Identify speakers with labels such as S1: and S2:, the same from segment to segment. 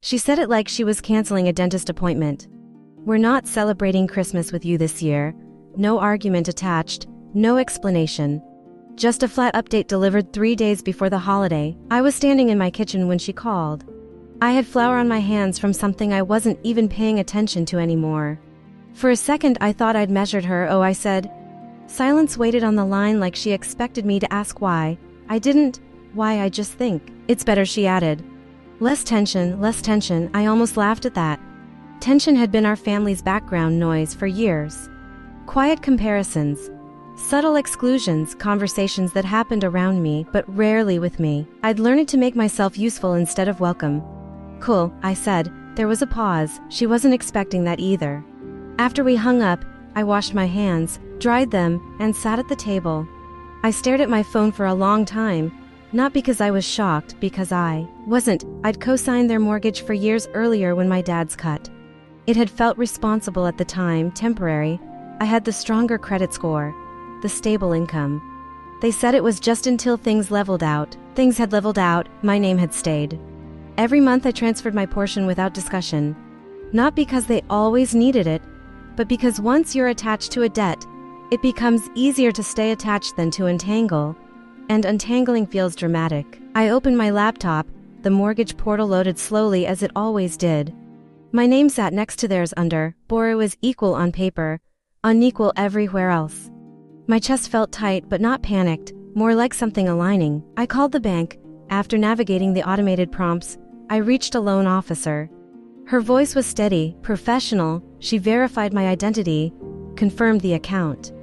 S1: She said it like she was canceling a dentist appointment. "We're not celebrating Christmas with you this year." No argument attached, no explanation. Just a flat update delivered 3 days before the holiday. I was standing in my kitchen when she called. I had flour on my hands from something I wasn't even paying attention to anymore. For a second I thought I'd measured her. "Oh," I said. Silence waited on the line like she expected me to ask why. I didn't. "Why, I just think it's better," she added. Less tension, less tension. I almost laughed at that. Tension had been our family's background noise for years. Quiet comparisons, subtle exclusions, conversations that happened around me but rarely with me. I'd learned to make myself useful instead of welcome. "Cool," I said. There was a pause. She wasn't expecting that either. After we hung up, I washed my hands, dried them, and sat at the table. I stared at my phone for a long time, not because I was shocked, because I wasn't. I'd co-signed their mortgage for years earlier when my dad's cut. It had felt responsible at the time, temporary. I had the stronger credit score, the stable income. They said it was just until things leveled out. Things had leveled out, my name had stayed. Every month I transferred my portion without discussion. Not because they always needed it, but because once you're attached to a debt, it becomes easier to stay attached than to untangle. And untangling feels dramatic. I opened my laptop, the mortgage portal loaded slowly as it always did. My name sat next to theirs under, borrow is equal on paper, unequal everywhere else. My chest felt tight but not panicked, more like something aligning. I called the bank. After navigating the automated prompts, I reached a loan officer. Her voice was steady, professional. She verified my identity, confirmed the account.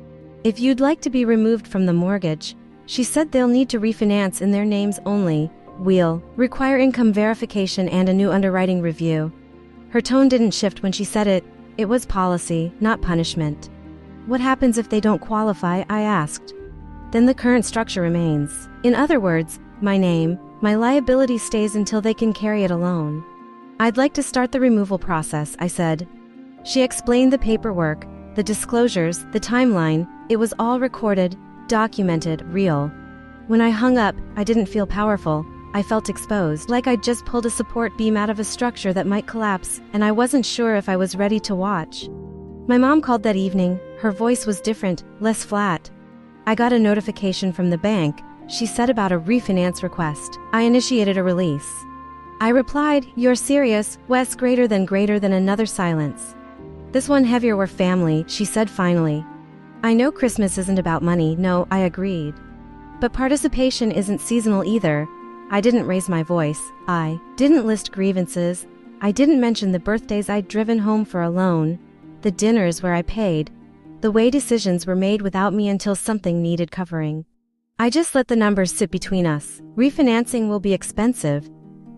S1: "If you'd like to be removed from the mortgage," she said, "they'll need to refinance in their names only. We'll require income verification and a new underwriting review." Her tone didn't shift when she said it. It was policy, not punishment. "What happens if they don't qualify?" I asked. "Then the current structure remains. In other words, my name, my liability stays until they can carry it alone." "I'd like to start the removal process," I said. She explained the paperwork, the disclosures, the timeline. It was all recorded, documented, real. When I hung up, I didn't feel powerful. I felt exposed, like I'd just pulled a support beam out of a structure that might collapse, and I wasn't sure if I was ready to watch. My mom called that evening. Her voice was different, less flat. I got a notification from the bank. She said about a refinance request. I initiated a release. I replied, "You're serious?" Wes, greater than another silence. "This one heavier, we're family," she said finally. "I know Christmas isn't about money." "No," I agreed. "But participation isn't seasonal either." I didn't raise my voice. I didn't list grievances. I didn't mention the birthdays I'd driven home for alone, the dinners where I paid, the way decisions were made without me until something needed covering. I just let the numbers sit between us. "Refinancing will be expensive,"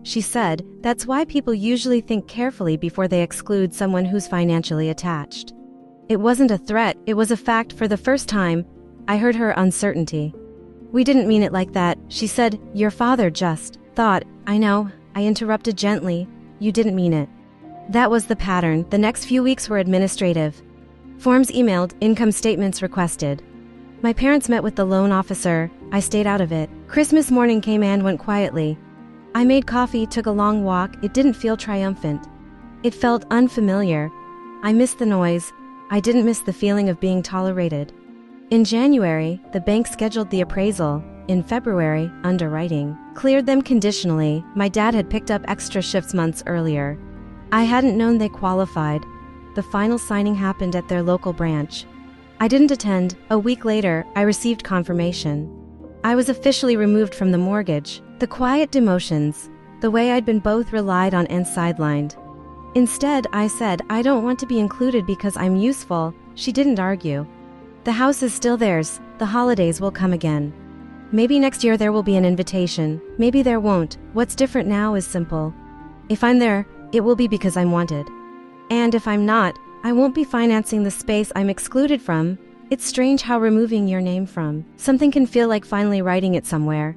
S1: she said. "That's why people usually think carefully before they exclude someone who's financially attached." It wasn't a threat, it was a fact. For the first time, I heard her uncertainty. "We didn't mean it like that," she said. "Your father just thought." "I know," I interrupted gently. "You didn't mean it." That was the pattern. The next few weeks were administrative. Forms emailed, income statements requested. My parents met with the loan officer. I stayed out of it. Christmas morning came and went quietly. I made coffee, took a long walk. It didn't feel triumphant. It felt unfamiliar. I missed the noise. I didn't miss the feeling of being tolerated. In January, the bank scheduled the appraisal. In February, underwriting cleared them conditionally. My dad had picked up extra shifts months earlier. I hadn't known they qualified. The final signing happened at their local branch. I didn't attend. A week later, I received confirmation. I was officially removed from the mortgage. The quiet demotions, the way I'd been both relied on and sidelined. Instead, I said, "I don't want to be included because I'm useful." She didn't argue. "The house is still theirs. The holidays will come again. Maybe next year there will be an invitation. Maybe there won't. What's different now is simple. If I'm there, it will be because I'm wanted. And if I'm not, I won't be financing the space I'm excluded from." It's strange how removing your name from something can feel like finally writing it somewhere.